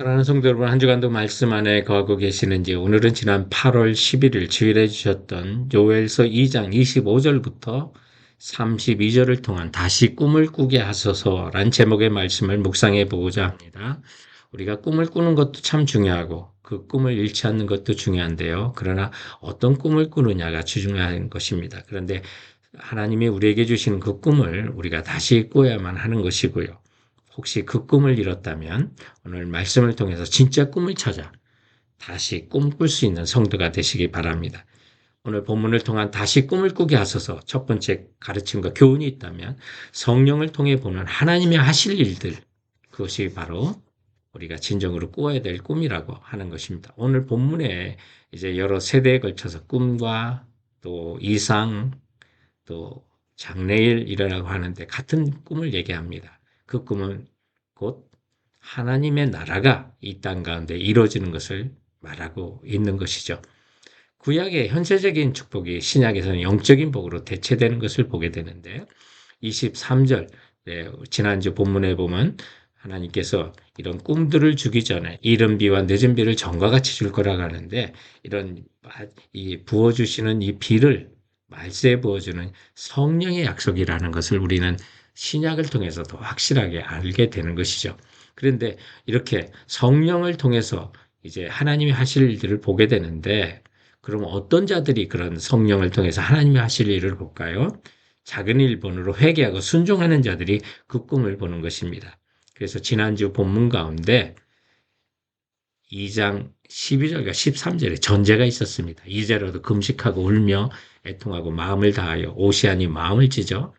사랑하는 성도 여러분, 한 주간도 말씀 안에 거하고 계시는지, 오늘은 지난 8월 11일 주일에 주셨던 요엘서 2장 25절부터 32절을 통한 다시 꿈을 꾸게 하소서란 제목의 말씀을 묵상해 보고자 합니다. 우리가 꿈을 꾸는 것도 참 중요하고 그 꿈을 잃지 않는 것도 중요한데요. 그러나 어떤 꿈을 꾸느냐가 중요한 것입니다. 그런데 하나님이 우리에게 주시는 그 꿈을 우리가 다시 꿔야만 하는 것이고요. 혹시 그 꿈을 잃었다면 오늘 말씀을 통해서 진짜 꿈을 찾아 다시 꿈꿀 수 있는 성도가 되시기 바랍니다. 오늘 본문을 통한 다시 꿈을 꾸게 하소서 첫 번째 가르침과 교훈이 있다면 성령을 통해 보는 하나님의 하실 일들, 그것이 바로 우리가 진정으로 꾸어야 될 꿈이라고 하는 것입니다. 오늘 본문에 이제 여러 세대에 걸쳐서 꿈과 또 이상 또 장래일이라고 하는데 같은 꿈을 얘기합니다. 그 꿈은 곧 하나님의 나라가 이 땅 가운데 이루어지는 것을 말하고 있는 것이죠. 구약의 현세적인 축복이 신약에서는 영적인 복으로 대체되는 것을 보게 되는데 23절, 지난주 본문에 보면 하나님께서 이런 꿈들을 주기 전에 이른 비와 늦은 비를 전과 같이 줄 거라고 하는데 이런 부어주시는 이 비를 말세에 부어주는 성령의 약속이라는 것을 우리는 신약을 통해서 더 확실하게 알게 되는 것이죠. 그런데 이렇게 성령을 통해서 이제 하나님이 하실 일들을 보게 되는데 그럼 어떤 자들이 그런 성령을 통해서 하나님이 하실 일을 볼까요? 작은 일본으로 회개하고 순종하는 자들이 그 꿈을 보는 것입니다. 그래서 지난주 본문 가운데 2장 12절과 13절에 전제가 있었습니다. 이제라도 금식하고 울며 애통하고 마음을 다하여 오시아니 마음을 찢어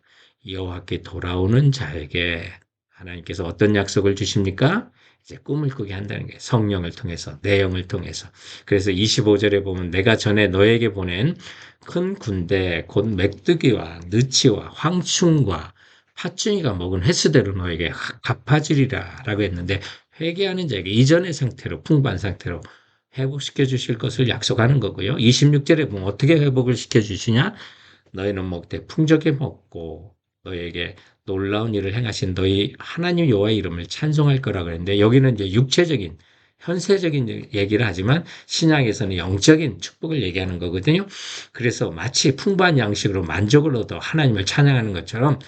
여호와께 돌아오는 자에게 하나님께서 어떤 약속을 주십니까? 이제 꿈을 꾸게 한다는 게 성령을 통해서 내용을 통해서. 그래서 25절에 보면 내가 전에 너에게 보낸 큰 군대 곧 맥두기와 느치와 황충과 팥중이가 먹은 횟수대로 너에게 갚아주리라 라고 했는데 회개하는 자에게 이전의 상태로 풍부한 상태로 회복시켜 주실 것을 약속하는 거고요. 26절에 보면 어떻게 회복을 시켜 주시냐? 너희는 먹되 풍족에 먹고 너희에게 놀라운 일을 행하신 너희 하나님 여호와의 이름을 찬송할 거라고 했는데 여기는 이제 육체적인 현세적인 얘기를 하지만 신약에서는 영적인 축복을 얘기하는 거거든요. 그래서 마치 풍부한 양식으로 만족을 얻어 하나님을 찬양하는 것처럼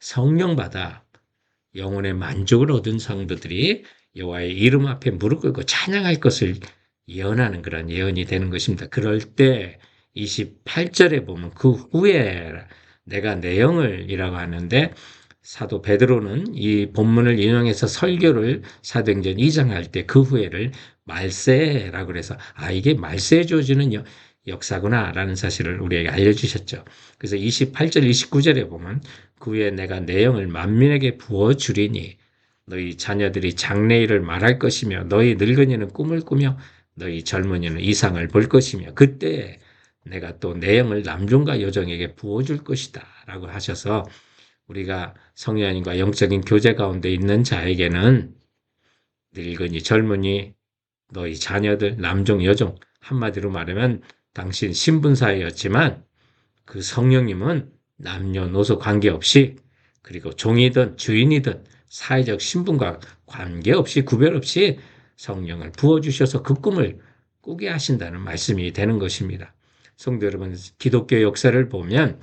성령 받아 영혼의 만족을 얻은 성도들이 여호와의 이름 앞에 무릎 꿇고 찬양할 것을 예언하는 그런 예언이 되는 것입니다. 그럴 때 28절에 보면 그 후에 내가 내 영을이라고 하는데 사도 베드로는 이 본문을 인용해서 설교를 사도행전 2장 할 때 그 후에를 말세라고 그래서 이게 말세에 주어지는 역사구나라는 사실을 우리에게 알려주셨죠. 그래서 28절 29절에 보면 그 후에 내가 내 영을 만민에게 부어주리니 너희 자녀들이 장래일을 말할 것이며 너희 늙은이는 꿈을 꾸며 너희 젊은이는 이상을 볼 것이며 그때 내가 또 내 영을 남종과 여종에게 부어줄 것이다 라고 하셔서 우리가 성령님과 영적인 교제 가운데 있는 자에게는 늙은이, 젊은이, 너희 자녀들, 남종, 여종 한마디로 말하면 당신 신분사였지만 그 성령님은 남녀노소 관계없이 그리고 종이든 주인이든 사회적 신분과 관계없이 구별 없이 성령을 부어주셔서 그 꿈을 꾸게 하신다는 말씀이 되는 것입니다. 성도 여러분, 기독교 역사를 보면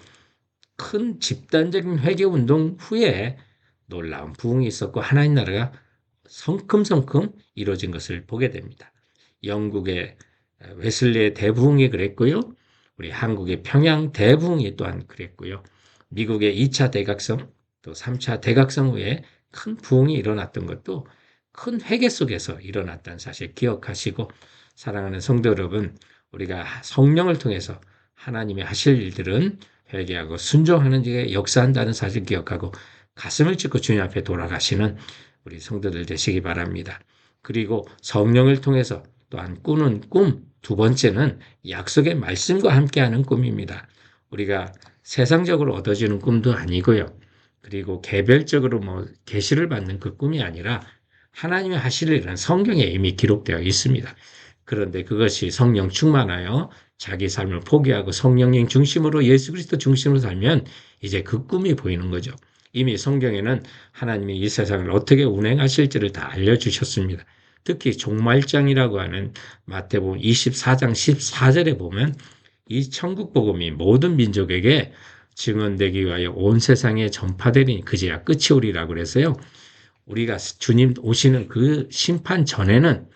큰 집단적인 회개운동 후에 놀라운 부흥이 있었고 하나님 나라가 성큼성큼 이루어진 것을 보게 됩니다. 영국의 웨슬리의 대부흥이 그랬고요. 우리 한국의 평양 대부흥이 또한 그랬고요. 미국의 2차 대각성 또 3차 대각성 후에 큰 부흥이 일어났던 것도 큰 회개 속에서 일어났다는 사실 기억하시고 사랑하는 성도 여러분, 우리가 성령을 통해서 하나님이 하실 일들은 회개하고 순종하는 데 역사한다는 사실 기억하고 가슴을 찢고 주님 앞에 돌아가시는 우리 성도들 되시기 바랍니다. 그리고 성령을 통해서 또한 꾸는 꿈, 두 번째는 약속의 말씀과 함께하는 꿈입니다. 우리가 세상적으로 얻어지는 꿈도 아니고요. 그리고 개별적으로 계시를 받는 그 꿈이 아니라 하나님의 하실 일은 성경에 이미 기록되어 있습니다. 그런데 그것이 성령 충만하여 자기 삶을 포기하고 성령님 중심으로 예수 그리스도 중심으로 살면 이제 그 꿈이 보이는 거죠. 이미 성경에는 하나님이 이 세상을 어떻게 운행하실지를 다 알려주셨습니다. 특히 종말장이라고 하는 마태복음 24장 14절에 보면 이 천국 복음이 모든 민족에게 증언되기 위하여 온 세상에 전파되리니 그제야 끝이 오리라고 그래서요. 우리가 주님 오시는 그 심판 전에는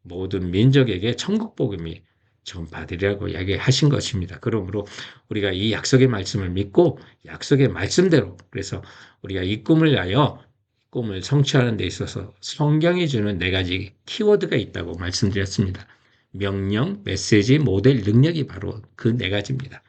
모든 민족에게 천국 복음이 전파되리라고 이야기하신 것입니다. 그러므로 우리가 이 약속의 말씀을 믿고 약속의 말씀대로, 그래서 우리가 이 꿈을 하여 꿈을 성취하는 데 있어서 성경이 주는 네 가지 키워드가 있다고 말씀드렸습니다. 명령, 메시지, 모델, 능력이 바로 그 네 가지입니다.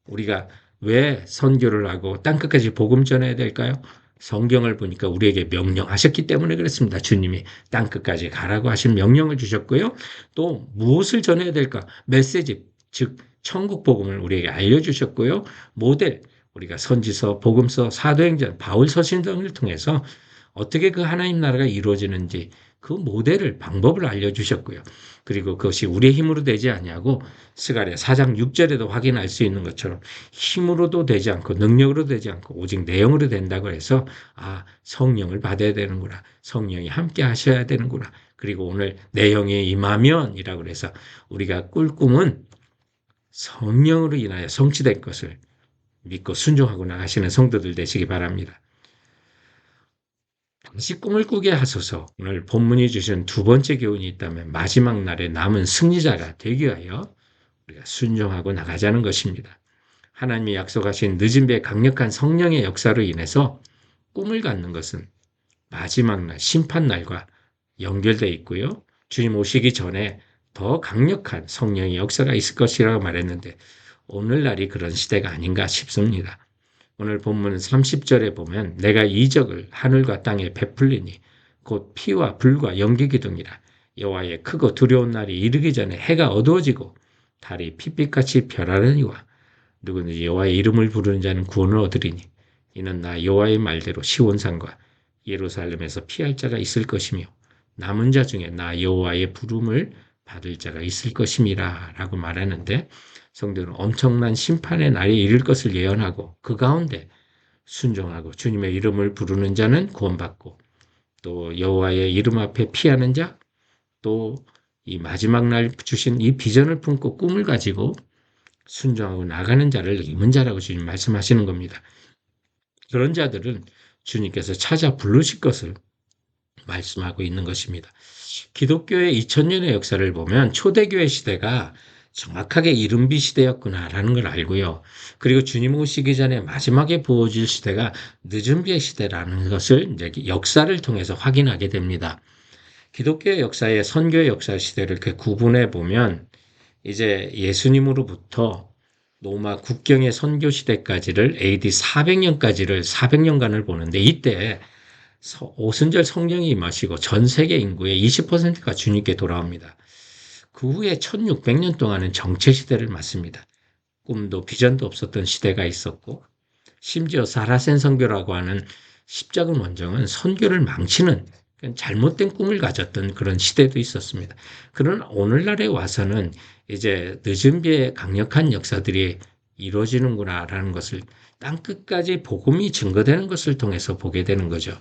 우리가 왜 선교를 하고 땅끝까지 복음 전해야 될까요? 성경을 보니까 우리에게 명령하셨기 때문에 그렇습니다. 주님이 땅끝까지 가라고 하신 명령을 주셨고요. 또 무엇을 전해야 될까? 메시지, 즉 천국 복음을 우리에게 알려주셨고요. 모델, 우리가 선지서, 복음서, 사도행전, 바울 서신 등을 통해서 어떻게 그 하나님 나라가 이루어지는지 그 모델을, 방법을 알려주셨고요. 그리고 그것이 우리의 힘으로 되지 아니하고 스가랴 4장 6절에도 확인할 수 있는 것처럼 힘으로도 되지 않고 능력으로 되지 않고 오직 내용으로 된다고 해서 성령을 받아야 되는구나. 성령이 함께 하셔야 되는구나. 그리고 오늘 내용에 임하면이라고 해서 우리가 꿀 꿈은 성령으로 인하여 성취될 것을 믿고 순종하고 나가시는 성도들 되시기 바랍니다. 다시 꿈을 꾸게 하소서. 오늘 본문이 주신 두 번째 교훈이 있다면 마지막 날에 남은 승리자가 되기 위하여 우리가 순종하고 나가자는 것입니다. 하나님이 약속하신 늦은 배 강력한 성령의 역사로 인해서 꿈을 갖는 것은 마지막 날, 심판 날과 연결되어 있고요. 주님 오시기 전에 더 강력한 성령의 역사가 있을 것이라고 말했는데 오늘날이 그런 시대가 아닌가 싶습니다. 오늘 본문 30절에 보면 내가 이적을 하늘과 땅에 베풀리니 곧 피와 불과 연기 기둥이라. 여호와의 크고 두려운 날이 이르기 전에 해가 어두워지고 달이 핏빛같이 별하느니와 누구든지 여호와의 이름을 부르는 자는 구원을 얻으리니 이는 나 여호와의 말대로 시온산과 예루살렘에서 피할 자가 있을 것이며 남은 자 중에 나 여호와의 부름을 받을 자가 있을 것임이라 라고 말하는데 성도는 엄청난 심판의 날이 이를 것을 예언하고 그 가운데 순종하고 주님의 이름을 부르는 자는 구원받고 또 여호와의 이름 앞에 피하는 자, 또 이 마지막 날 주신 이 비전을 품고 꿈을 가지고 순종하고 나가는 자를 남은 자라고 주님 말씀하시는 겁니다. 그런 자들은 주님께서 찾아 부르실 것을 말씀하고 있는 것입니다. 기독교의 2000년의 역사를 보면 초대교회 시대가 정확하게 이른비 시대였구나라는 걸 알고요. 그리고 주님 오시기 전에 마지막에 부어질 시대가 늦은 비의 시대라는 것을 이제 역사를 통해서 확인하게 됩니다. 기독교의 역사의 선교의 역사 시대를 이렇게 구분해 보면 이제 예수님으로부터 로마 국경의 선교 시대까지를 AD 400년까지를 400년간을 보는데 이때 오순절 성령이 임하시고 전 세계 인구의 20%가 주님께 돌아옵니다. 그 후에 1600년 동안은 정체시대를 맞습니다. 꿈도 비전도 없었던 시대가 있었고 심지어 사라센 선교라고 하는 십자군 원정은 선교를 망치는 잘못된 꿈을 가졌던 그런 시대도 있었습니다. 그러나 오늘날에 와서는 이제 늦은 비의 강력한 역사들이 이루어지는구나라는 것을 땅끝까지 복음이 증거되는 것을 통해서 보게 되는 거죠.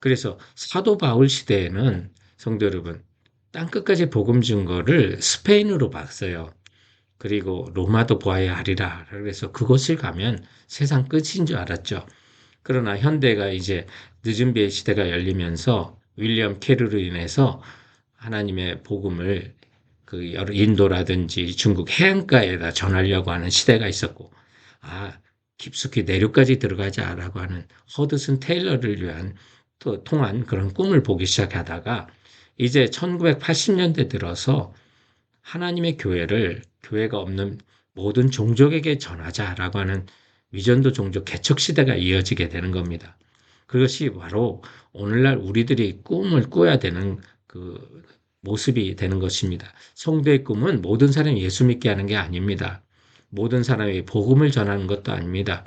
그래서 사도 바울 시대에는 성도 여러분, 땅끝까지 복음 증거를 스페인으로 봤어요. 그리고 로마도 보아야 하리라. 그래서 그곳을 가면 세상 끝인 줄 알았죠. 그러나 현대가 이제 늦은 비의 시대가 열리면서 윌리엄 캐럴로 인해서 하나님의 복음을 그 인도라든지 중국 해안가에다 전하려고 하는 시대가 있었고, 깊숙이 내륙까지 들어가자라고 하는 허드슨 테일러를 위한 통한 그런 꿈을 보기 시작하다가 이제 1980년대 들어서 하나님의 교회가 없는 모든 종족에게 전하자라고 하는 위전도 종족 개척 시대가 이어지게 되는 겁니다. 그것이 바로 오늘날 우리들이 꿈을 꿔야 되는 그 모습이 되는 것입니다. 성도의 꿈은 모든 사람이 예수 믿게 하는 게 아닙니다. 모든 사람이 복음을 전하는 것도 아닙니다.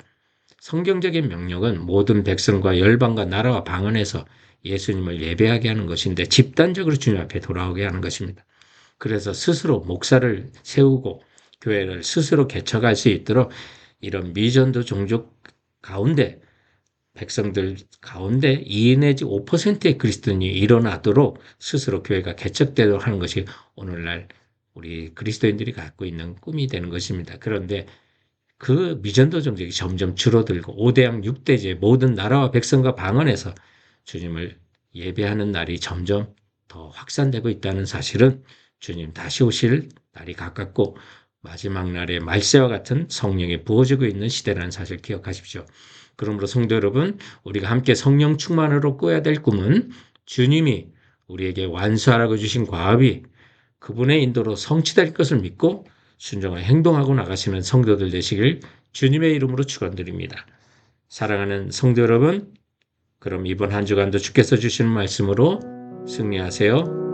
성경적인 명령은 모든 백성과 열방과 나라와 방언에서 예수님을 예배하게 하는 것인데 집단적으로 주님 앞에 돌아오게 하는 것입니다. 그래서 스스로 목사를 세우고 교회를 스스로 개척할 수 있도록 이런 미전도 종족 가운데 백성들 가운데 2 내지 5%의 그리스도인이 일어나도록 스스로 교회가 개척되도록 하는 것이 오늘날 우리 그리스도인들이 갖고 있는 꿈이 되는 것입니다. 그런데 그 미전도 정책이 점점 줄어들고 5대양 6대제 모든 나라와 백성과 방언에서 주님을 예배하는 날이 점점 더 확산되고 있다는 사실은 주님 다시 오실 날이 가깝고 마지막 날의 말세와 같은 성령이 부어지고 있는 시대라는 사실 기억하십시오. 그러므로 성도 여러분, 우리가 함께 성령 충만으로 꿔야 될 꿈은 주님이 우리에게 완수하라고 주신 과업이 그분의 인도로 성취될 것을 믿고 순종하여 행동하고 나가시는 성도들 되시길 주님의 이름으로 축원드립니다. 사랑하는 성도 여러분, 그럼 이번 한 주간도 주께서 주시는 말씀으로 승리하세요.